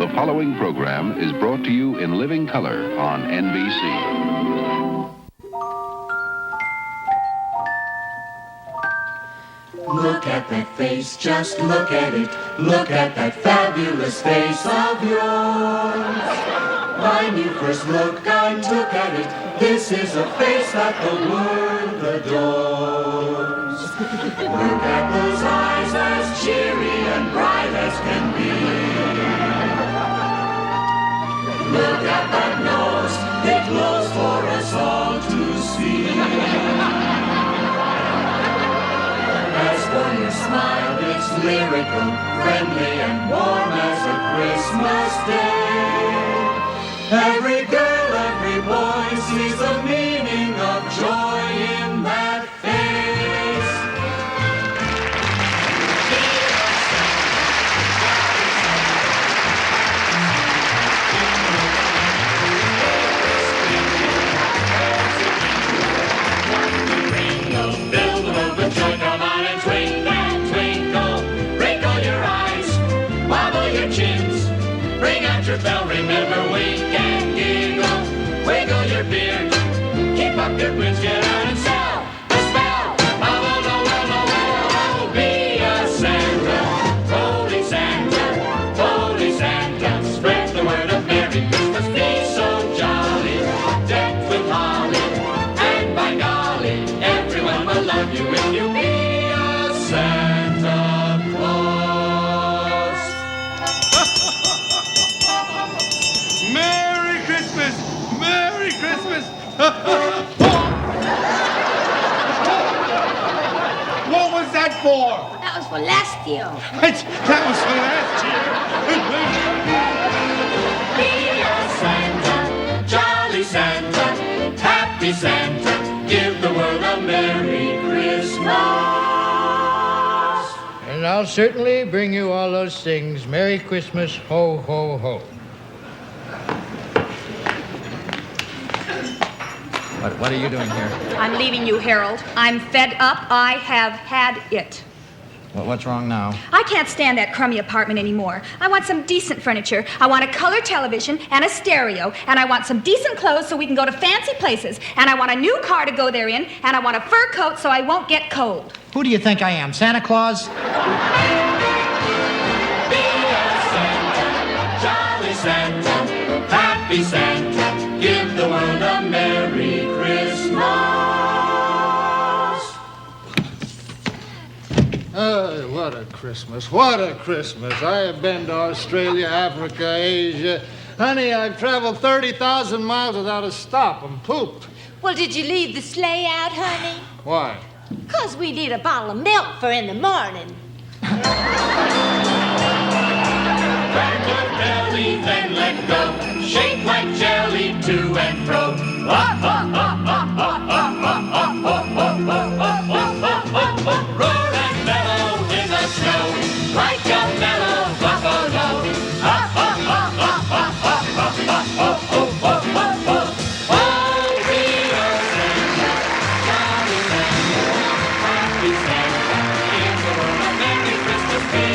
The following program is brought to you in living color on NBC. Look at that face, just look at it. Look at that fabulous face of yours. When you first look, I took at it. This is a face that the world adores. Look at those eyes as cheery and bright as can be. Look at that nose, it glows for us all to see. As for your smile, it's lyrical, friendly, and warm as a Christmas day. Every girl, every boy sees the meaning of joy in that face. Build a rope and joy, come on and twinkle, wrinkle your eyes, wobble your chins, bring out your bell, remember wink and giggle, wiggle your beard, keep up your grins, get out and sell the spell. Oh, be a Santa, holy Santa, spread the word of Merry Christmas, be so jolly, decked with holly, and by golly, everyone will love you if you be a Santa Claus. Merry Christmas! Merry Christmas! What was that for? That was for last year. That was for last Be a Santa, jolly Santa, happy Santa, give the world a Merry Christmas. And I'll certainly bring you all those things. Merry Christmas, ho, ho, ho. What are you doing here? I'm leaving you, Harold. I'm fed up. I have had it. Well, what's wrong now? I can't stand that crummy apartment anymore. I want some decent furniture. I want a color television and a stereo. And I want some decent clothes so we can go to fancy places. And I want a new car to go there in. And I want a fur coat so I won't get cold. Who do you think I am, Santa Claus? Be a Santa, jolly Santa, happy Santa, give the world a Merry Christmas. What a Christmas. What a Christmas. I have been to Australia, Africa, Asia. Honey, I've traveled 30,000 miles without a stop and pooped. Well, did you leave the sleigh out, honey? Why? 'Cause we need a bottle of milk for in the morning. Crack your belly, then let go. Shake like jelly to and fro. Roar and bellow in the snow like a mellow buffalo. Oh, be a Santa, jolly Santa, happy Santa, give the world a Merry Christmas, be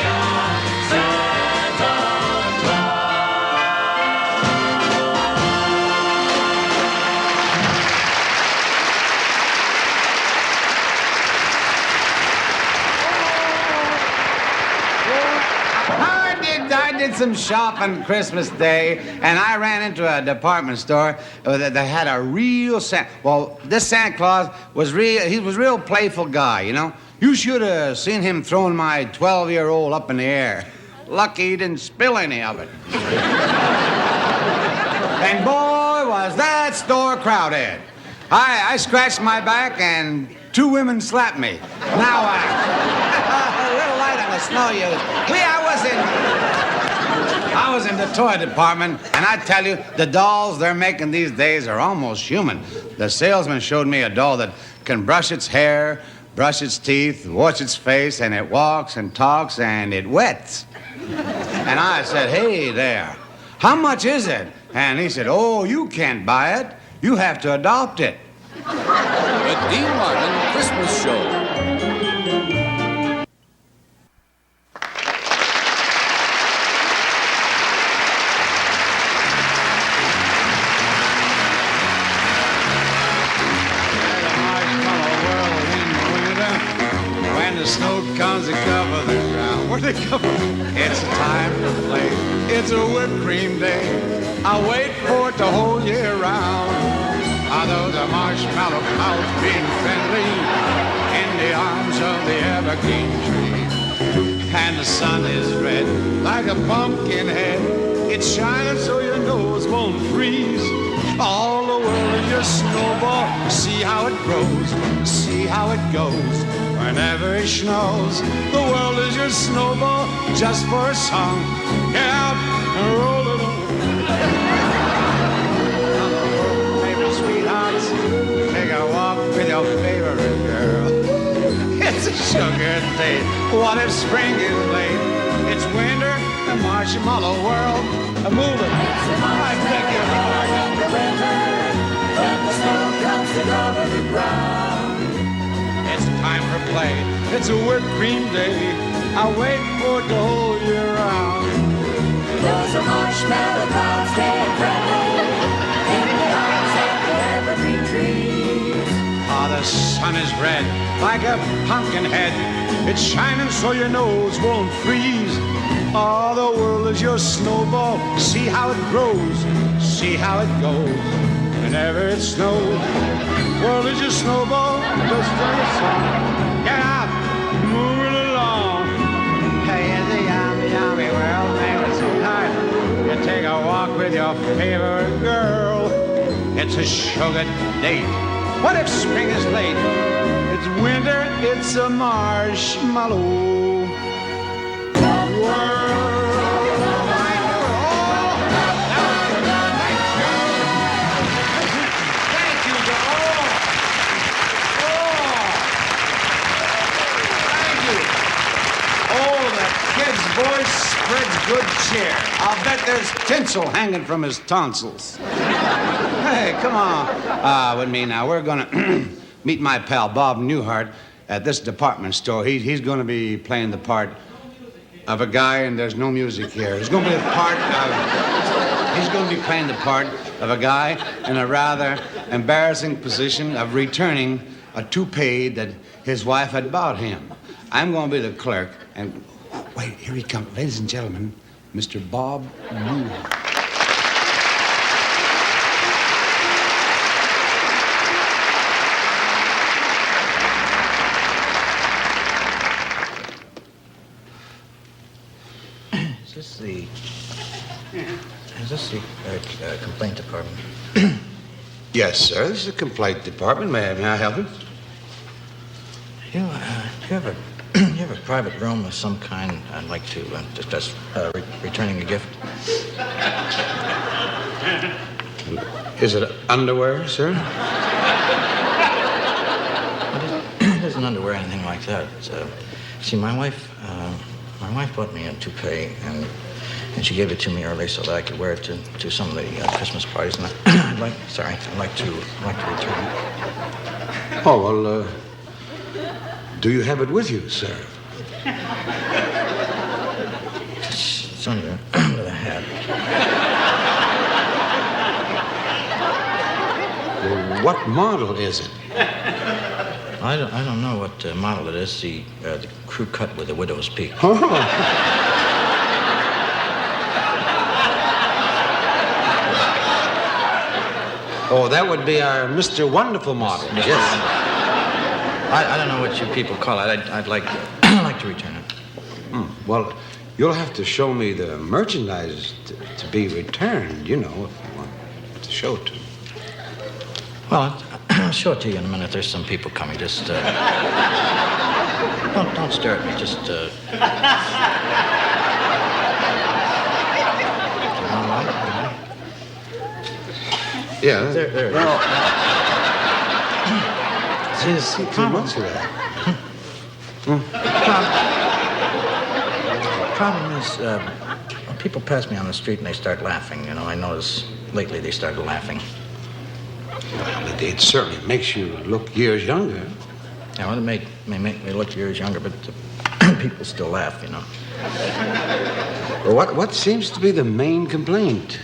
a Santa I did some shopping Christmas Day, and I ran into a department store that had a real Santa. Well, this Santa Claus was real. He was a real playful guy, you know. You should have seen him throwing my 12-year-old up in the air. Lucky he didn't spill any of it. And boy, was that store crowded. I scratched my back, and 2 women slapped me. Now, a little light on the snow used. I was in the toy department, and I tell you, the dolls they're making these days are almost human. The salesman showed me a doll that can brush its hair, brush its teeth, wash its face, and it walks and talks, and it wets. And I said, hey there, how much is it? And he said, oh, you can't buy it. You have to adopt it. The Dean Martin Christmas Show. music. It's time to play. It's a whipped cream day. I wait for it the whole year round. Although the marshmallow clouds being friendly in the arms of the evergreen tree. And the sun is red like a pumpkin head. It's shining so your nose won't freeze. All the world is your snowball. See how it grows, see how it goes. Whenever it snows, the world is your snowball. Just for a song, get out and roll it on. Maybe sweethearts, take a walk with your favorite girl. It's a sugar day. What if spring is late? It's winter, the marshmallow world. Move it. I beg your pardon. When the snow comes to cover the ground. It's time for play. It's a whipped cream day. I wait for it the whole year round. Those are marshmallow clouds staying friendly in the arms of the evergreen trees. Ah, the sun is red like a pumpkin head. It's shining so your nose won't freeze. All the world is your snowball. See how it grows, see how it goes. Whenever it snows, world is your snowball. Just for a song. Get out, move it along. Hey, in the yummy, yummy world, neighbor, sweetheart. You take a walk with your favorite girl. It's a sugar date. What if spring is late? It's winter, it's a marshmallow. Voice spreads good cheer. I'll bet there's tinsel hanging from his tonsils. Hey, come on. With me now. We're gonna meet my pal Bob Newhart at this department store. He's gonna be playing the part of a guy, and there's no music here. He's gonna be playing the part of a guy in a rather embarrassing position of returning a toupee that his wife had bought him. I'm gonna be the clerk, and wait, here he comes. Ladies and gentlemen, Mr. Bob Newhart. Is this the complaint department? Yes, sir. This is the complaint department. May I help you? You have a private room of some kind. I'd like to discuss returning a gift. Is it underwear, sir? It isn't underwear or anything like that. See, my wife bought me a toupee, and she gave it to me early so that I could wear it to some of the Christmas parties. And I'd like to return it. Oh, well, do you have it with you, sir? It's under the hat. Well, what model is it? I don't know what model it is. The crew cut with a widow's peak. Oh, that would be our Mr. Wonderful model. Yes. I don't know what you people call it. I'd like to return it. Well, you'll have to show me the merchandise to be returned, you know, if you want to show it to me. Well, I'll show it to you in a minute. There's some people coming. Just don't stare at me. Just Yeah. there. Well, See, this too much of that. The problem is, when people pass me on the street and they start laughing. You know, I notice lately they started laughing. Well, it certainly makes you look years younger. Yeah, well, it may make me look years younger, but people still laugh, you know. Well, what seems to be the main complaint?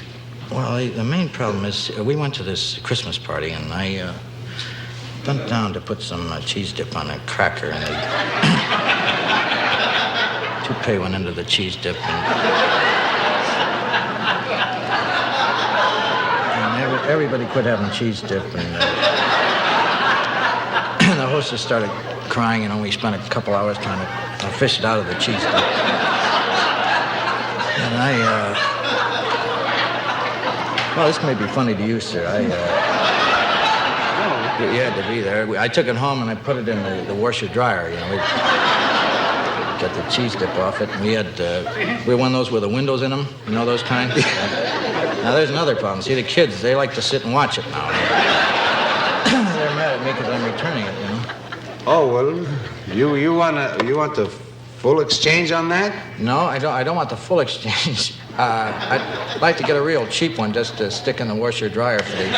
Well, the main problem is we went to this Christmas party, and I bent down to put some cheese dip on a cracker, and the toupee went into the cheese dip. And everybody quit having cheese dip. And the hostess started crying, and we spent a couple hours trying to fish it out of the cheese dip. And well, this may be funny to you, sir. You had to be there. I took it home and I put it in the washer dryer. You know, we got the cheese dip off it. And we had one of those with the windows in them. You know those kind. Now there's another problem. See, the kids, they like to sit and watch it now. They're mad at me because I'm returning it. You know. Oh well, you want the full exchange on that? No, I don't want the full exchange. I'd like to get a real cheap one just to stick in the washer dryer for the.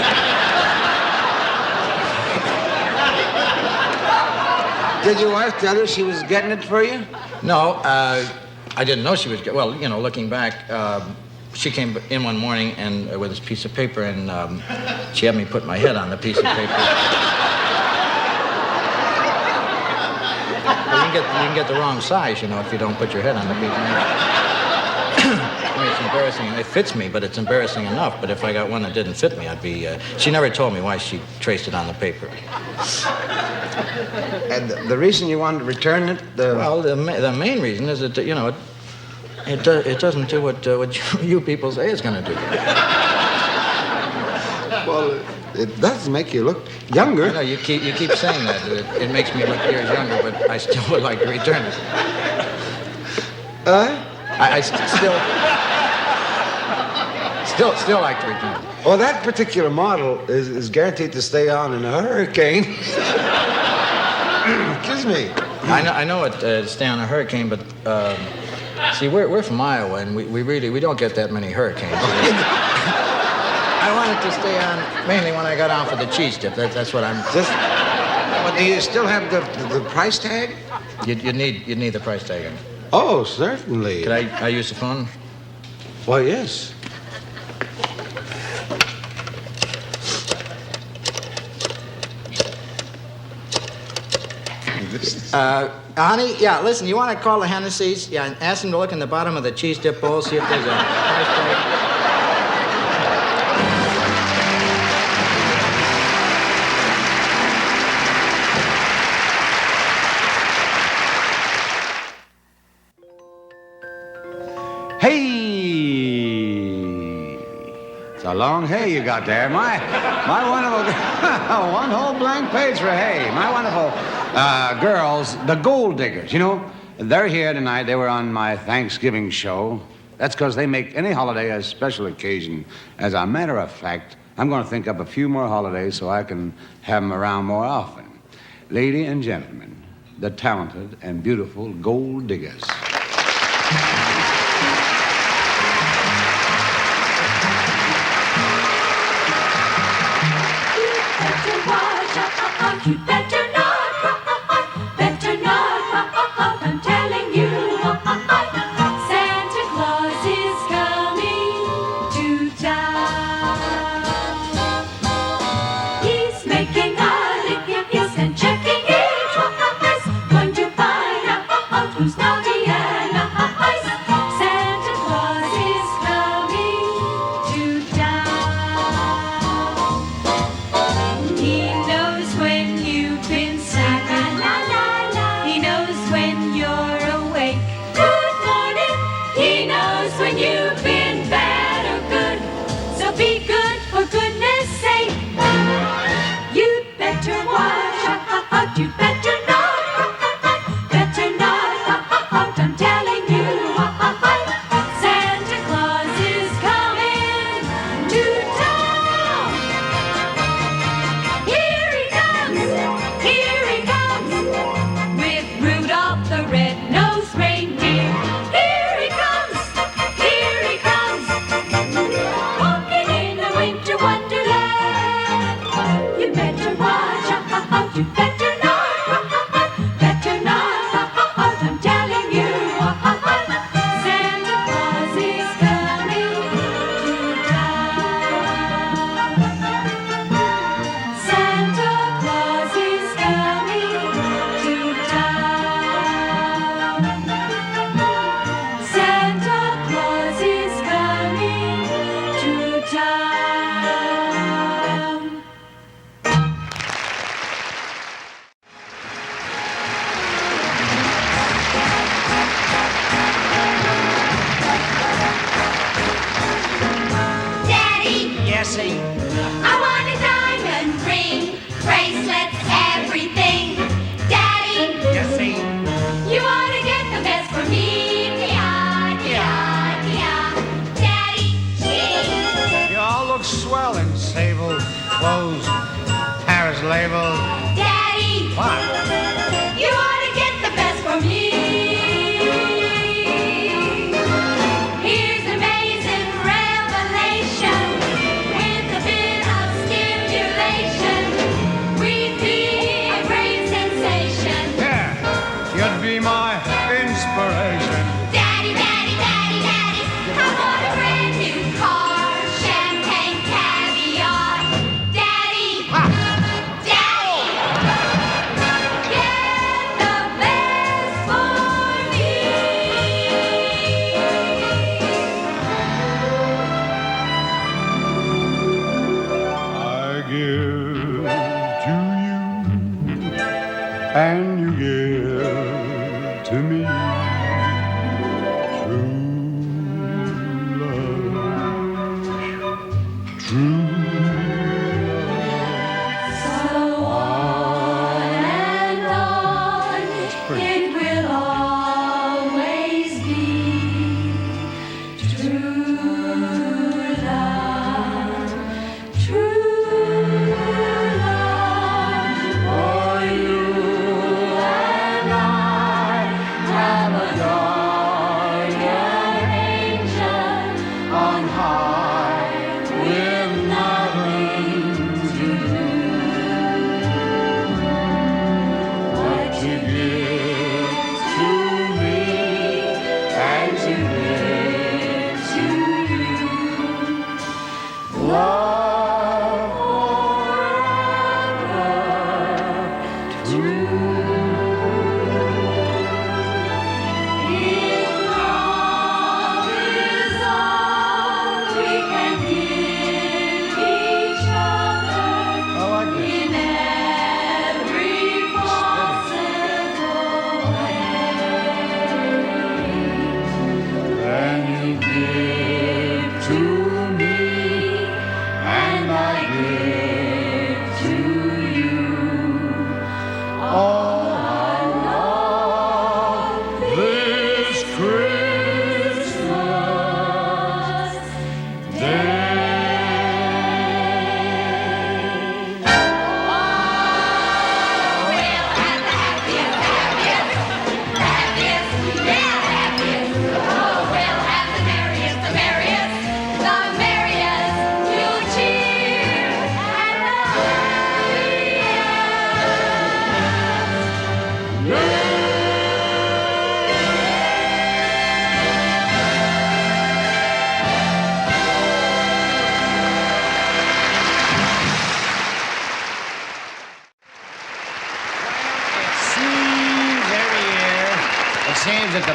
Did your wife tell her she was getting it for you? No, I didn't know she was. Well, you know, looking back, she came in one morning and with this piece of paper, and she had me put my head on the piece of paper. Well, you can get the wrong size, you know, if you don't put your head on the piece of paper. I mean, it's embarrassing. It fits me, but it's embarrassing enough. But if I got one that didn't fit me, I'd be. She never told me why she traced it on the paper. And the reason you wanted to return it? Well, the main reason is that, you know, it doesn't do what you people say it's going to do. Well, it does make you look younger. I know, you keep saying that. It makes me look years younger, but I still would like to return it. I still like to return it. Well, that particular model is guaranteed to stay on in a hurricane. Excuse me. I know it stay on a hurricane, but see, we're from Iowa, and we don't get that many hurricanes. I want it to stay on mainly when I got on for the cheese dip. That's what I'm. But do you still have the price tag? You need the price tag. Oh, certainly. Could I use the phone? Why, yes. Honey, yeah, listen, you want to call the Hennessy's? Yeah, and ask them to look in the bottom of the cheese dip bowl, see if there's a price tag. Hey! It's a long hey you got there. My wonderful, one whole blank page for hey. My wonderful girls, the Gold Diggers, you know, they're here tonight. They were on my Thanksgiving show. That's because they make any holiday a special occasion. As a matter of fact, I'm going to think up a few more holidays so I can have them around more often. Lady and gentlemen, the talented and beautiful Gold Diggers. You better not, I'm telling you. Santa Claus is coming to town. He's making a list and checking it twice. Going to find out who's naughty and nice. Santa Claus is coming to town. He knows when you've been sad, he knows when you're awake. Good morning. He knows when you've been bad or good. So be good for goodness sake. You'd better watch out. You'd better not. I'm telling you. Santa Claus is coming to town. Here he comes, with Rudolph the red-nosed reindeer. Here he comes,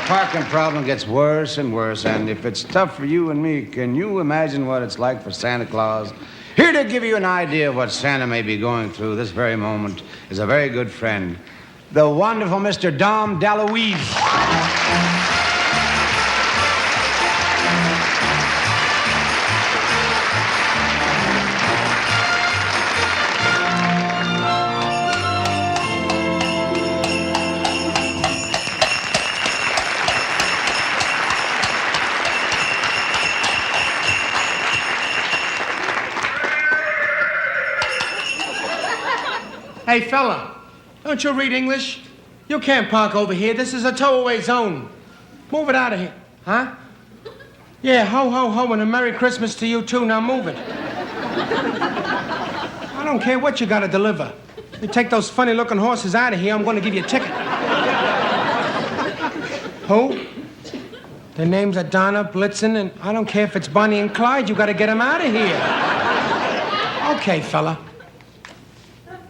parking problem gets worse and worse, and if it's tough for you and me, can you imagine what it's like for Santa Claus? Here to give you an idea of what Santa may be going through this very moment is a very good friend, the wonderful Mr. Dom DeLuise. Hey, fella, don't you read English? You can't park over here. This is a tow-away zone. Move it out of here. Huh? Yeah, ho, ho, ho, and a Merry Christmas to you, too. Now move it. I don't care what you gotta deliver. You take those funny-looking horses out of here, I'm gonna give you a ticket. Who? Their names are Donna, Blitzen, and I don't care if it's Bonnie and Clyde. You gotta get them out of here. Okay, fella.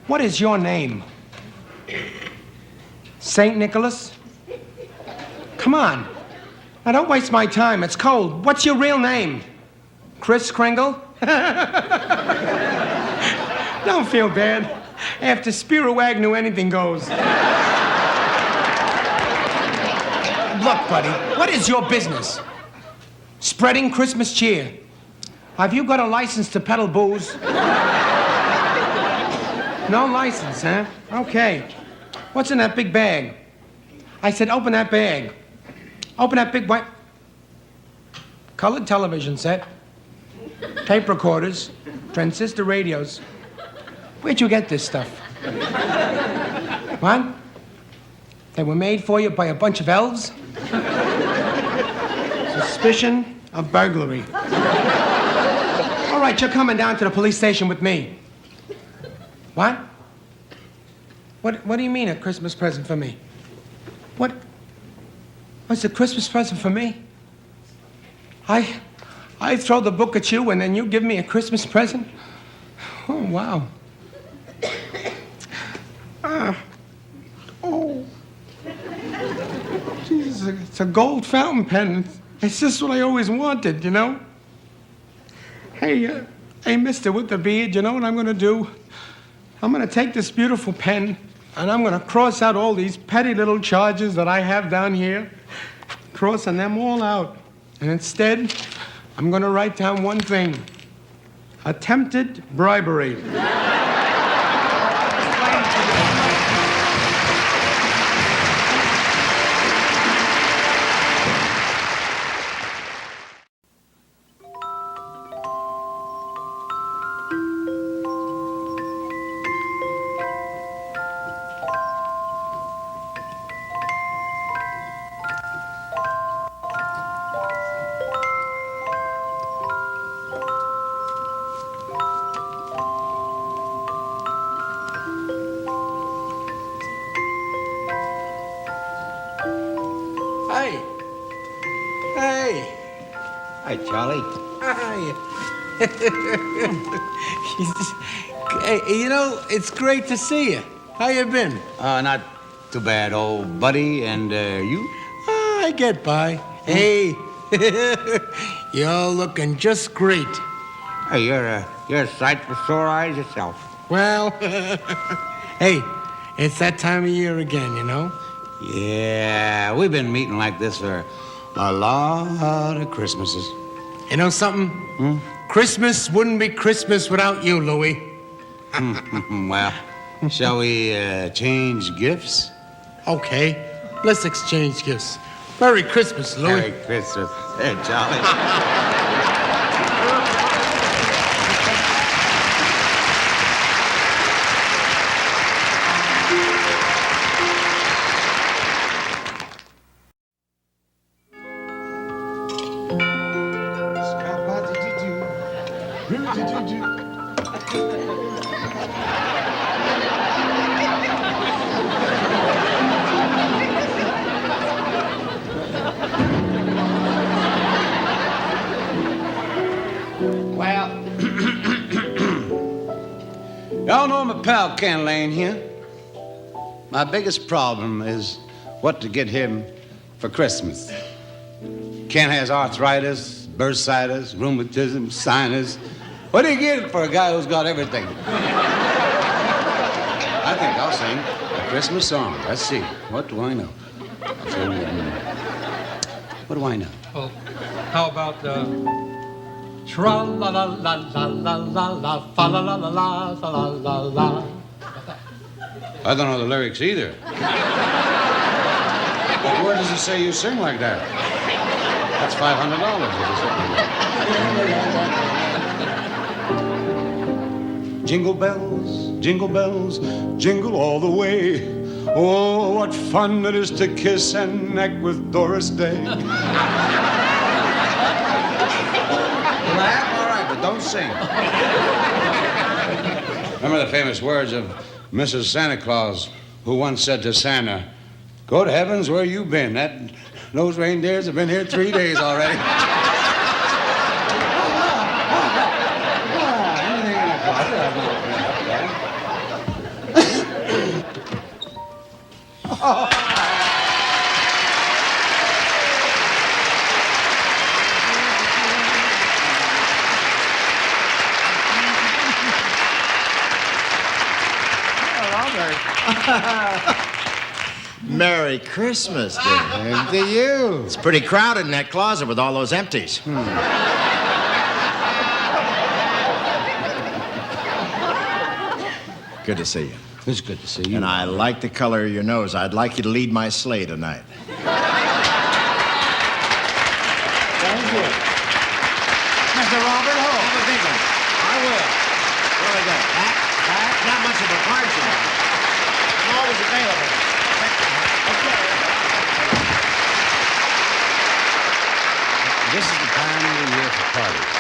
What is your name? St. Nicholas? Come on. Now, don't waste my time. It's cold. What's your real name? Kris Kringle? Don't feel bad. After Spiro Agnew, anything goes. Look, buddy, what is your business? Spreading Christmas cheer. Have you got a license to peddle booze? No license, huh? Okay. What's in that big bag? I said, open that bag. Open that big white... Colored television set. Tape recorders. Transistor radios. Where'd you get this stuff? What? They were made for you by a bunch of elves? Suspicion of burglary. All right, you're coming down to the police station with me. What? What do you mean, a Christmas present for me? What's a Christmas present for me? I throw the book at you and then you give me a Christmas present? Oh, wow. Oh. Jesus, it's a gold fountain pen. It's just what I always wanted, you know? Hey, mister with the beard, you know what I'm gonna do? I'm gonna take this beautiful pen and I'm gonna cross out all these petty little charges that I have down here, crossing them all out. And instead, I'm gonna write down one thing: attempted bribery. Hi, Charlie. Hi. Hey, you know, it's great to see you. How you been? Not too bad, old buddy. And you? I get by. Hey, you're looking just great. Hey, you're a sight for sore eyes yourself. Well, hey, it's that time of year again, you know? Yeah, we've been meeting like this for a lot of Christmases. You know something? Christmas wouldn't be Christmas without you, Louie. Well, shall we change gifts? Okay, let's exchange gifts. Merry Christmas, Louie. Merry Christmas. Hey, Charlie. Y'all know my pal Ken Lane here. My biggest problem is what to get him for Christmas. Ken has arthritis, bursitis, rheumatism, sinus. What do you get for a guy who's got everything? I think I'll sing a Christmas song. Let's see. What do I know? What do I know? Well, how about tra la la la la la la la fa la la la la la la la. I don't know the lyrics either. But where does it say you sing like that? That's $500. Jingle bells, jingle all the way. Oh, what fun it is to kiss and neck with Doris Day. Laugh, all right, but don't sing. Remember the famous words of Mrs. Santa Claus, who once said to Santa, "Go to heavens, where you been? Those reindeers have been here 3 days already." Anything in a closet, I've not been up there. Merry Christmas, dear. And to you. It's pretty crowded in that closet with all those empties. Good to see you. It's good to see you. And I like the color of your nose. I'd like you to lead my sleigh tonight. Thank you. Mr. Robert Hope. Have a big one. I will. What do I got? Hat? Not much of a card, you know. I'm always available. This is the time of the year for parties.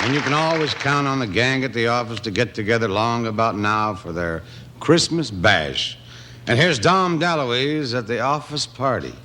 And you can always count on the gang at the office to get together long about now for their Christmas bash. And here's Dom DeLuise at the office party.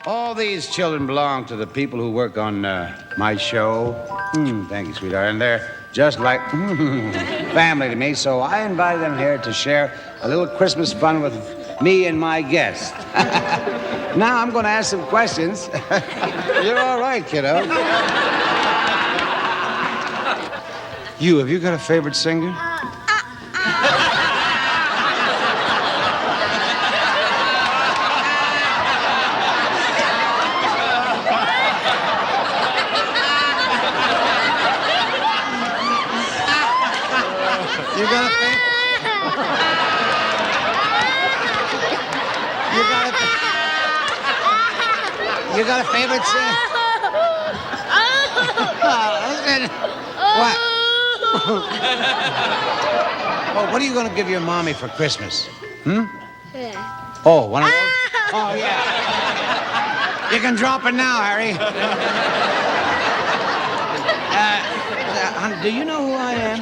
All these children belong to the people who work on my show. Thank you, sweetheart. And they're just like family to me, so I invited them here to share a little Christmas fun with me and my guests. Now I'm going to ask some questions. You're all right, kiddo. Have you got a favorite singer? You got a favorite singer? Listen. What? Oh, what are you going to give your mommy for Christmas? Yeah. Oh, one of those? Oh, yeah. You can drop it now, Harry. Honey, do you know who I am?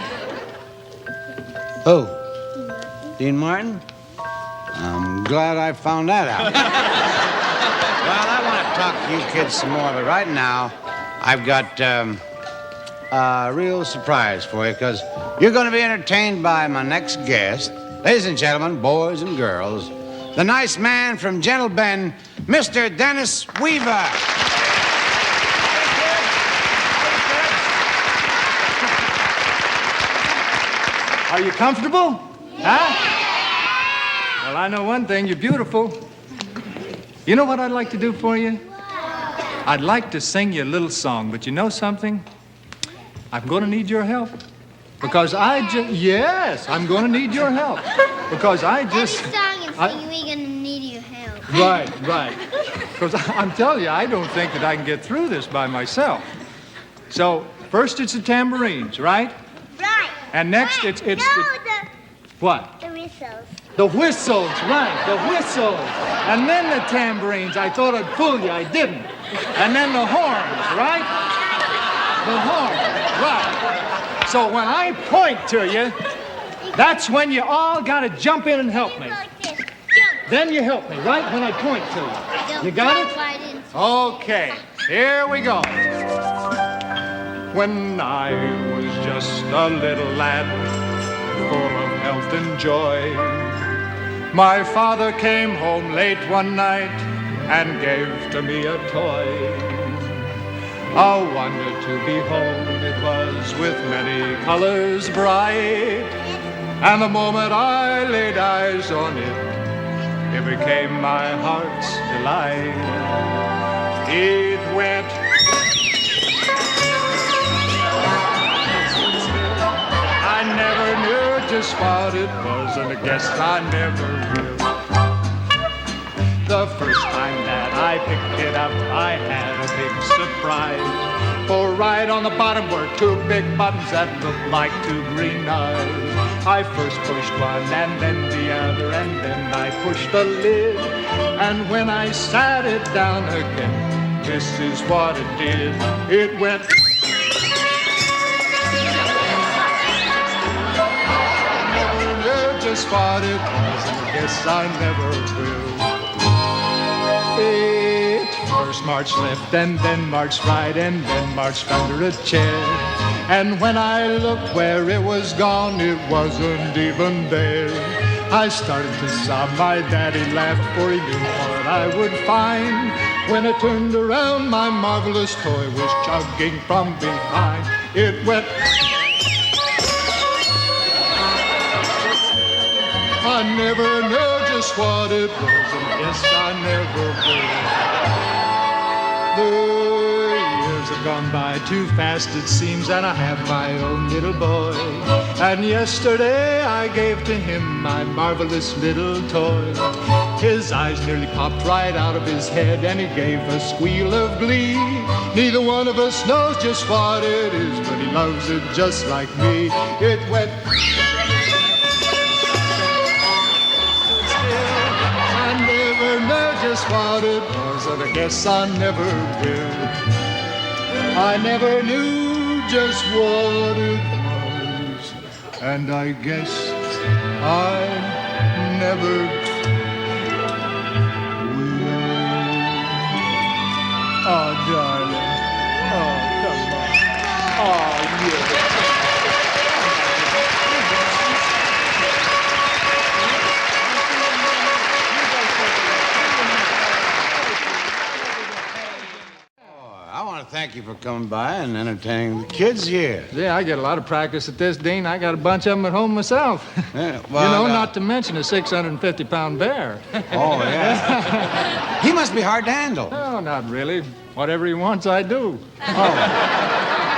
Who? Dean Martin? I'm glad I found that out. Well, I want to talk to you kids some more, but right now, I've got a real surprise for you, because you're going to be entertained by my next guest. Ladies and gentlemen, boys and girls, the nice man from Gentle Bend, Mr. Dennis Weaver. Are you comfortable? Huh? Well, I know one thing. You're beautiful. You know what I'd like to do for you? I'd like to sing you a little song, but you know something? I'm going to need your help. Because yes, I'm going to need your help. Because I just... Every song and singing, we're going to need your help. Right. Because I'm telling you, I don't think that I can get through this by myself. So, first it's the tambourines, right? Right. And next it's what? The whistles. The whistles, right, the whistles. And then the tambourines. I thought I'd fool you, I didn't. And then the horns, right? The horns, right. So when I point to you, that's when you all got to jump in and help me. Like this. Jump. Then you help me, right, when I point to you. You got it? Okay, here we go. When I was just a little lad, and joy. My father came home late one night and gave to me a toy. A wonder to behold it was, with many colors bright. And the moment I laid eyes on it, it became my heart's delight. It went. I never knew just what it was, and I guess I never will. The first time that I picked it up, I had a big surprise. For right on the bottom were two big buttons that looked like two green eyes. I first pushed one and then the other, and then I pushed the lid. And when I sat it down again, this is what it did. It went. Just what it was, and I guess I never will. It first marched left, and then marched right, and then marched under a chair. And when I looked where it was gone, it wasn't even there. I started to sob, my daddy laughed, for he knew what I would find. When I turned around, my marvelous toy was chugging from behind. It went. I never knew just what it was, and yes, I never will. The years have gone by too fast, it seems, and I have my own little boy. And yesterday I gave to him my marvelous little toy. His eyes nearly popped right out of his head, and he gave a squeal of glee. Neither one of us knows just what it is, but he loves it just like me. It went. Just what it was, and I guess I never will. I never knew just what it was, and I guess I never will. Oh, darling. Oh, come on. Oh, yeah. Thank you for coming by and entertaining the kids here. Yeah, I get a lot of practice at this, Dean. I got a bunch of them at home myself. Yeah, well, you know, not to mention a 650-pound bear. Oh, yeah. He must be hard to handle. No, not really. Whatever he wants, I do. Oh.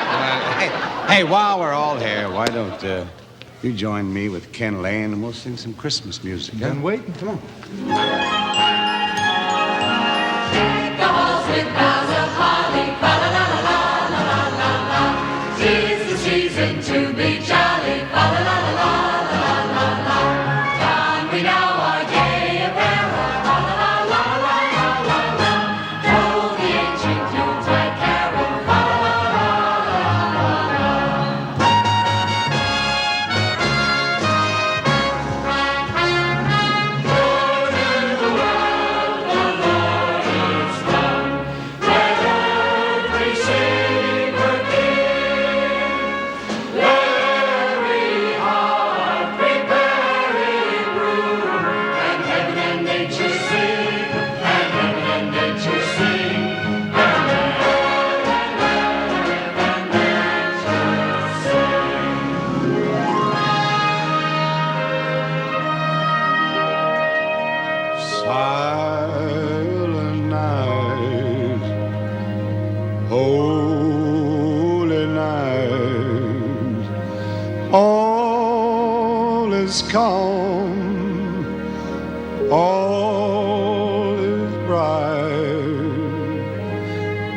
Well, hey, while we're all here, why don't you join me with Ken Lane and we'll sing some Christmas music? Been waiting. Come on. The halls with boughs of holly, fa la la la la la la la. 'Tis the season to be jolly, fa la la la la la la. Don we now our gay apparel, fa la la la la la la. Toll the ancient Yuletide carol, fa la la la la la. Lord in the world, the Lord is done. Let every savor give. Let every heart preparing room. And heaven and nature sing. And heaven and nature sing. And earth and nature sing. Silent night, holy night, all is calm, all is bright,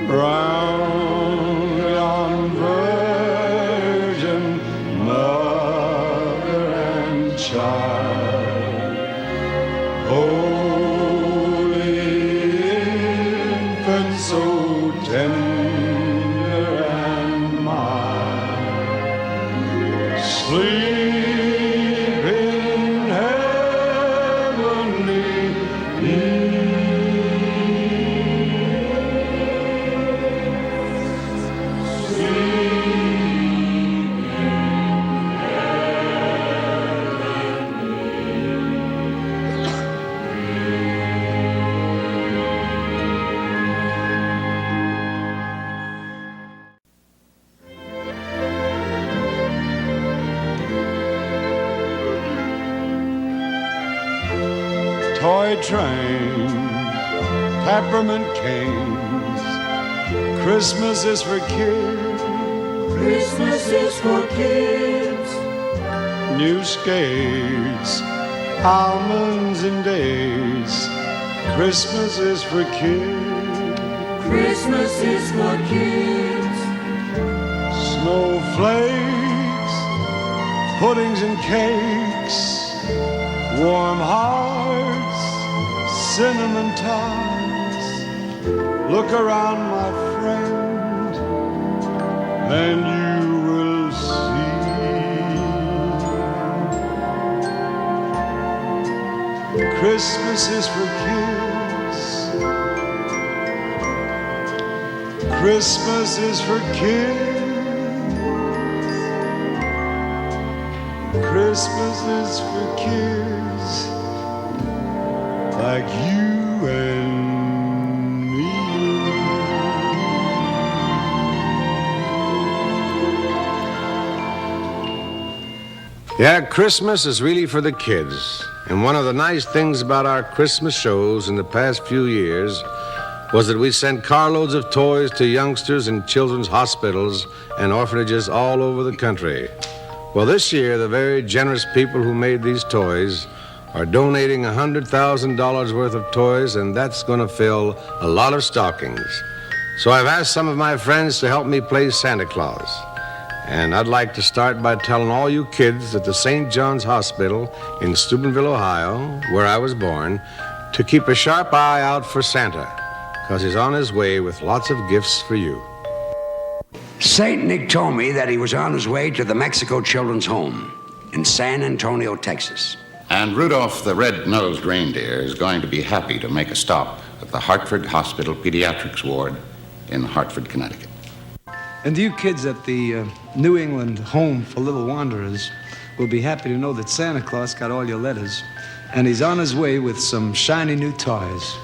round yon virgin mother and child. Holy infant, so tender and mild, sleep in heavenly peace. Sleep in heavenly toy train, peppermint canes. Christmas is for kids. Christmas is for kids. New skates, almonds and dates. Christmas is for kids. Christmas is for kids. Snowflakes, puddings and cakes, warm hearts, cinnamon tarts. Look around, my friend, and you will see. Christmas is for kids. Christmas is for kids. Christmas is for kids like you and me. Yeah, Christmas is really for the kids. And one of the nice things about our Christmas shows in the past few years was that we sent carloads of toys to youngsters in children's hospitals and orphanages all over the country. Well, this year, the very generous people who made these toys are donating $100,000 worth of toys, and that's going to fill a lot of stockings. So I've asked some of my friends to help me play Santa Claus. And I'd like to start by telling all you kids at the St. John's Hospital in Steubenville, Ohio, where I was born, to keep a sharp eye out for Santa, because he's on his way with lots of gifts for you. St. Nick told me that he was on his way to the Mexico Children's Home in San Antonio, Texas. And Rudolph the Red-Nosed Reindeer is going to be happy to make a stop at the Hartford Hospital Pediatrics Ward in Hartford, Connecticut. And you kids at the New England Home for Little Wanderers will be happy to know that Santa Claus got all your letters, and he's on his way with some shiny new toys.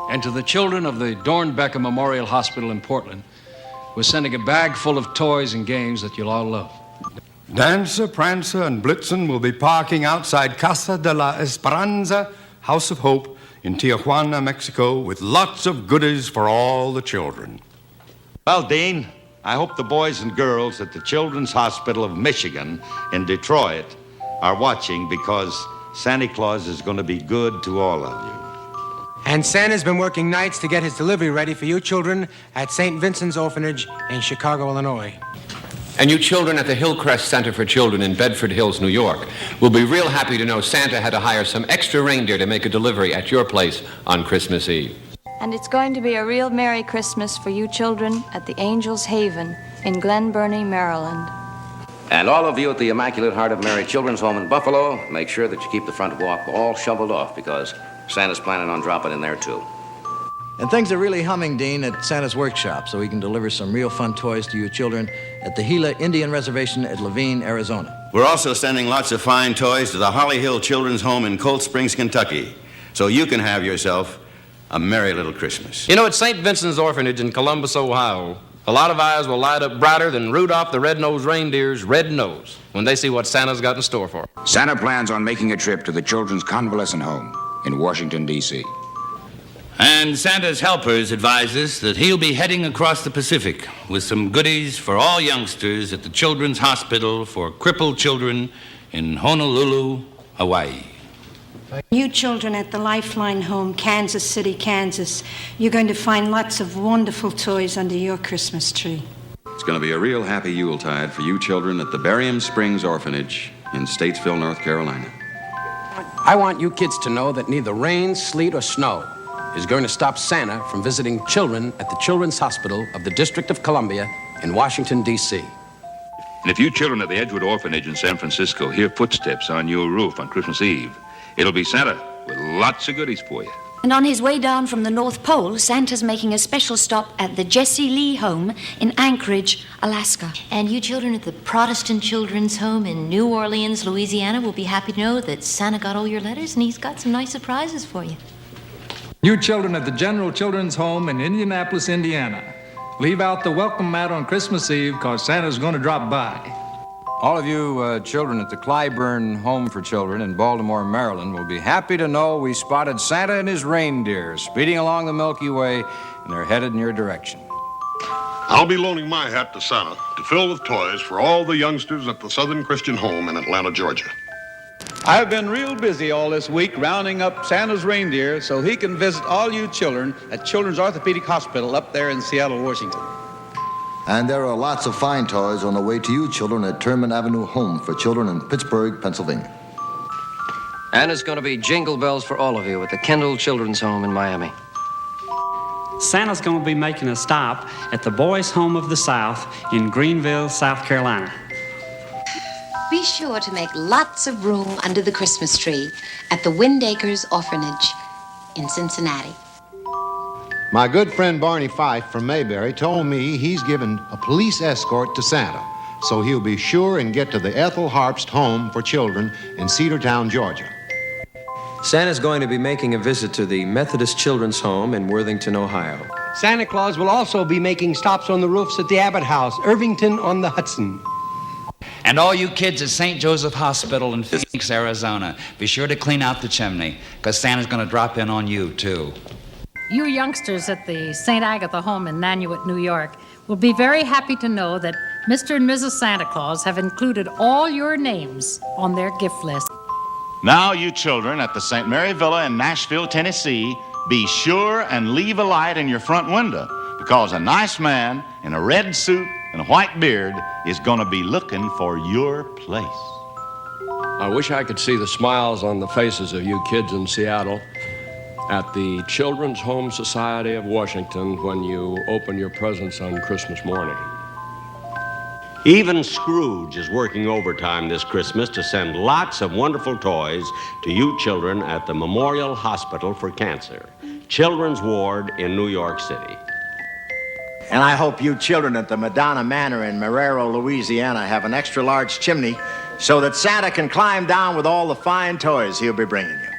And to the children of the Dornbecker Memorial Hospital in Portland, we're sending a bag full of toys and games that you'll all love. Dancer, Prancer, and Blitzen will be parking outside Casa de la Esperanza, House of Hope, in Tijuana, Mexico, with lots of goodies for all the children. Well, Dean, I hope the boys and girls at the Children's Hospital of Michigan in Detroit are watching, because Santa Claus is going to be good to all of you. And Santa's been working nights to get his delivery ready for you children at St. Vincent's Orphanage in Chicago, Illinois. And you children at the Hillcrest Center for Children in Bedford Hills, New York, will be real happy to know Santa had to hire some extra reindeer to make a delivery at your place on Christmas Eve. And it's going to be a real Merry Christmas for you children at the Angel's Haven in Glen Burnie, Maryland. And all of you at the Immaculate Heart of Mary Children's Home in Buffalo, make sure that you keep the front walk all shoveled off, because Santa's planning on dropping in there, too. And things are really humming, Dean, at Santa's workshop, so we can deliver some real fun toys to you children at the Gila Indian Reservation at Levine, Arizona. We're also sending lots of fine toys to the Holly Hill Children's Home in Cold Springs, Kentucky, so you can have yourself a merry little Christmas. You know, at St. Vincent's Orphanage in Columbus, Ohio, a lot of eyes will light up brighter than Rudolph the Red-Nosed Reindeer's red nose when they see what Santa's got in store for them. Santa plans on making a trip to the Children's Convalescent Home in Washington, D.C. And Santa's helpers advise us that he'll be heading across the Pacific with some goodies for all youngsters at the Children's Hospital for Crippled Children in Honolulu, Hawaii. You children at the Lifeline Home, Kansas City, Kansas, you're going to find lots of wonderful toys under your Christmas tree. It's going to be a real happy Yuletide for you children at the Barium Springs Orphanage in Statesville, North Carolina. I want you kids to know that neither rain, sleet, or snow is going to stop Santa from visiting children at the Children's Hospital of the District of Columbia in Washington, D.C. And if you children at the Edgewood Orphanage in San Francisco hear footsteps on your roof on Christmas Eve, it'll be Santa with lots of goodies for you. And on his way down from the North Pole, Santa's making a special stop at the Jesse Lee Home in Anchorage, Alaska. And you children at the Protestant Children's Home in New Orleans, Louisiana, will be happy to know that Santa got all your letters and he's got some nice surprises for you. You children at the General Children's Home in Indianapolis, Indiana, leave out the welcome mat on Christmas Eve, because Santa's going to drop by. All of you children at the Clyburn Home for Children in Baltimore, Maryland, will be happy to know we spotted Santa and his reindeer speeding along the Milky Way, and they're headed in your direction. I'll be loaning my hat to Santa to fill with toys for all the youngsters at the Southern Christian Home in Atlanta, Georgia. I've been real busy all this week rounding up Santa's reindeer so he can visit all you children at Children's Orthopedic Hospital up there in Seattle, Washington. And there are lots of fine toys on the way to you children at Terman Avenue Home for Children in Pittsburgh, Pennsylvania. And it's going to be jingle bells for all of you at the Kendall Children's Home in Miami. Santa's going to be making a stop at the Boys' Home of the South in Greenville, South Carolina. Be sure to make lots of room under the Christmas tree at the Windacres Orphanage in Cincinnati. My good friend Barney Fife from Mayberry told me he's given a police escort to Santa, so he'll be sure and get to the Ethel Harpst Home for Children in Cedartown, Georgia. Santa's going to be making a visit to the Methodist Children's Home in Worthington, Ohio. Santa Claus will also be making stops on the roofs at the Abbott House, Irvington on the Hudson. And all you kids at St. Joseph Hospital in Phoenix, Arizona, be sure to clean out the chimney, because Santa's going to drop in on you, too. You youngsters at the St. Agatha Home in Nanuet, New York, will be very happy to know that Mr. and Mrs. Santa Claus have included all your names on their gift list. Now, you children at the St. Mary Villa in Nashville, Tennessee, be sure and leave a light in your front window, because a nice man in a red suit and a white beard is going to be looking for your place. I wish I could see the smiles on the faces of you kids in Seattle at the Children's Home Society of Washington when you open your presents on Christmas morning. Even Scrooge is working overtime this Christmas to send lots of wonderful toys to you children at the Memorial Hospital for Cancer, Children's Ward in New York City. And I hope you children at the Madonna Manor in Marrero, Louisiana have an extra large chimney so that Santa can climb down with all the fine toys he'll be bringing you.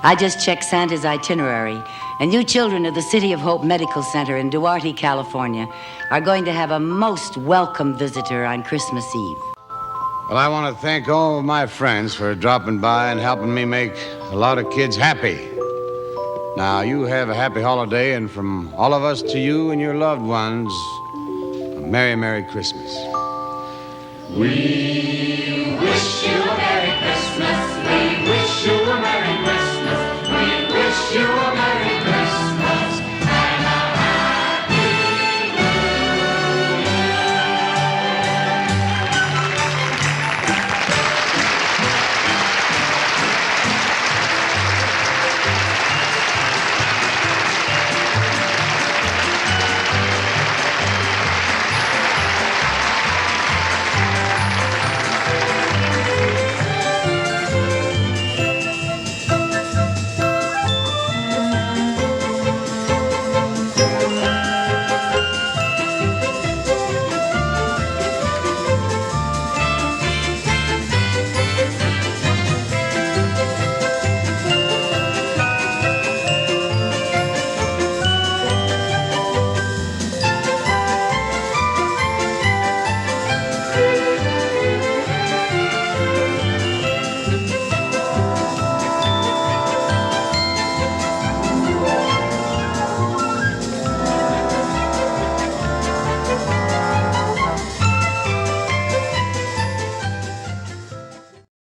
I just checked Santa's itinerary, and you children of the City of Hope Medical Center in Duarte, California, are going to have a most welcome visitor on Christmas Eve. Well, I want to thank all of my friends for dropping by and helping me make a lot of kids happy. Now, you have a happy holiday, and from all of us to you and your loved ones, a Merry, Merry Christmas. We wish you